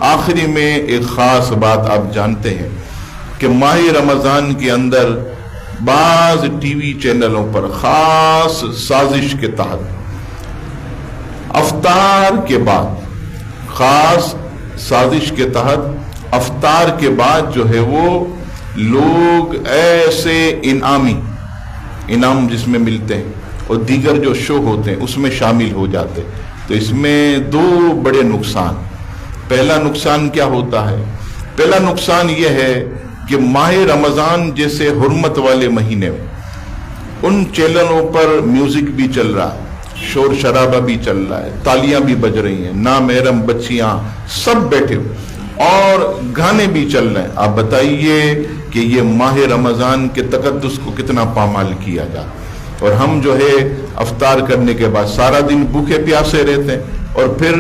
آخری میں ایک خاص بات آپ جانتے ہیں کہ ماہ رمضان کے اندر بعض ٹی وی چینلوں پر خاص سازش کے تحت افطار کے بعد، خاص سازش کے تحت افطار کے بعد جو ہے وہ لوگ ایسے انعام جس میں ملتے ہیں اور دیگر جو شو ہوتے ہیں اس میں شامل ہو جاتے ہیں۔ تو اس میں دو بڑے نقصان۔ پہلا نقصان کیا ہوتا ہے؟ پہلا نقصان یہ ہے کہ ماہ رمضان جیسے حرمت والے مہینے میں ان چینلوں پر میوزک بھی چل رہا ہے، شور شرابہ بھی چل رہا ہے، تالیاں بھی بج رہی ہیں، نامحرم بچیاں سب بیٹھے اور گانے بھی چل رہے ہیں۔ آپ بتائیے کہ یہ ماہ رمضان کے تقدس کو کتنا پامال کیا جاتا ہے۔ اور ہم جو ہے افطار کرنے کے بعد سارا دن بھوکے پیاسے رہتے ہیں اور پھر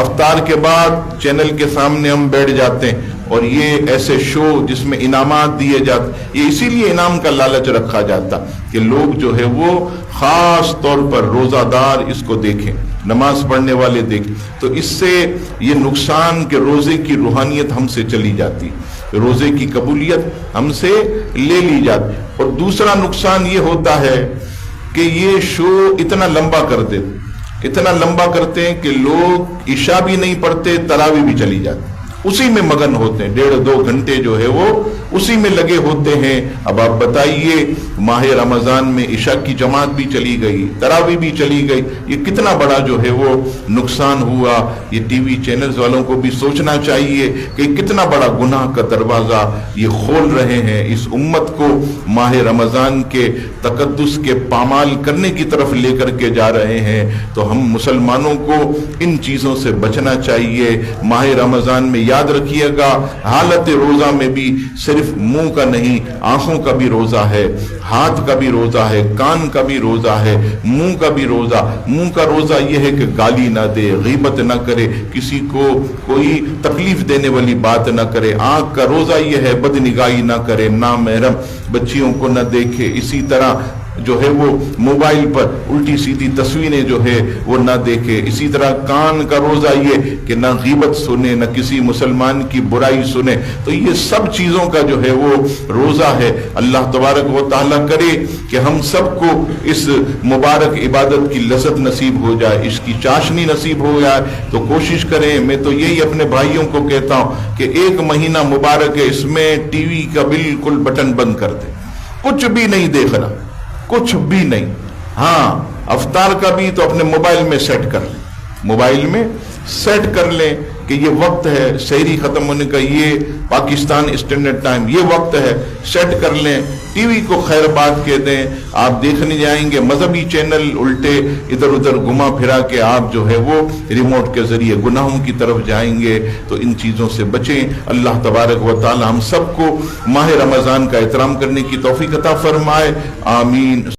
افطار کے بعد چینل کے سامنے ہم بیٹھ جاتے ہیں اور یہ ایسے شو جس میں انعامات دیے جاتے، یہ اسی لیے انعام کا لالچ رکھا جاتا کہ لوگ جو ہے وہ خاص طور پر روزہ دار اس کو دیکھیں، نماز پڑھنے والے دیکھیں۔ تو اس سے یہ نقصان کہ روزے کی روحانیت ہم سے چلی جاتی، روزے کی قبولیت ہم سے لے لی جاتی۔ اور دوسرا نقصان یہ ہوتا ہے کہ یہ شو اتنا لمبا کرتے ہیں کہ لوگ عشاء بھی نہیں پڑھتے، تراویح بھی چلی جاتی، اسی میں مگن ہوتے ہیں، 1.5-2 گھنٹے جو ہے وہ اسی میں لگے ہوتے ہیں۔ اب آپ بتائیے ماہ رمضان میں عشاء کی جماعت بھی چلی گئی، تراویح بھی چلی گئی، یہ کتنا بڑا جو ہے وہ نقصان ہوا۔ یہ ٹی وی چینلز والوں کو بھی سوچنا چاہیے کہ کتنا بڑا گناہ کا دروازہ یہ کھول رہے ہیں، اس امت کو ماہ رمضان کے تقدس کے پامال کرنے کی طرف لے کر کے جا رہے ہیں۔ تو ہم مسلمانوں کو ان چیزوں سے بچنا چاہیے۔ ماہ رمضان میں یاد رکھیے گا، حالت روزہ میں بھی صرف منہ کا نہیں، آنکھوں کا بھی روزہ ہے، ہاتھ کا بھی روزہ ہے، کان کا بھی روزہ ہے، منہ کا بھی روزہ۔ منہ کا روزہ یہ ہے کہ گالی نہ دے، غیبت نہ کرے، کسی کو کوئی تکلیف دینے والی بات نہ کرے۔ آنکھ کا روزہ یہ ہے بدنگاہی نہ کرے، نامحرم بچیوں کو نہ دیکھے، اسی طرح جو ہے وہ موبائل پر الٹی سیدھی تصویریں جو ہے وہ نہ دیکھے۔ اسی طرح کان کا روزہ یہ کہ نہ غیبت سنے، نہ کسی مسلمان کی برائی سنے۔ تو یہ سب چیزوں کا جو ہے وہ روزہ ہے۔ اللہ تبارک و تعالیٰ کرے کہ ہم سب کو اس مبارک عبادت کی لذت نصیب ہو جائے، اس کی چاشنی نصیب ہو جائے۔ تو کوشش کریں، میں تو یہی اپنے بھائیوں کو کہتا ہوں کہ 1 مہینہ مبارک ہے، اس میں ٹی وی کا بالکل بٹن بند کر دیں، کچھ بھی نہیں دیکھنا، کچھ بھی نہیں۔ ہاں افطار کا بھی تو اپنے موبائل میں سیٹ کر لیں، موبائل میں سیٹ کر لیں کہ یہ وقت ہے سحری ختم ہونے کا، یہ پاکستان اسٹینڈرڈ ٹائم یہ وقت ہے، سیٹ کر لیں۔ ٹی وی کو خیر بات کہہ دیں، آپ دیکھنے جائیں گے مذہبی چینل الٹے ادھر ادھر گھما پھرا کے آپ جو ہے وہ ریموٹ کے ذریعے گناہوں کی طرف جائیں گے۔ تو ان چیزوں سے بچیں۔ اللہ تبارک و تعالی ہم سب کو ماہ رمضان کا احترام کرنے کی توفیق عطا فرمائے، آمین۔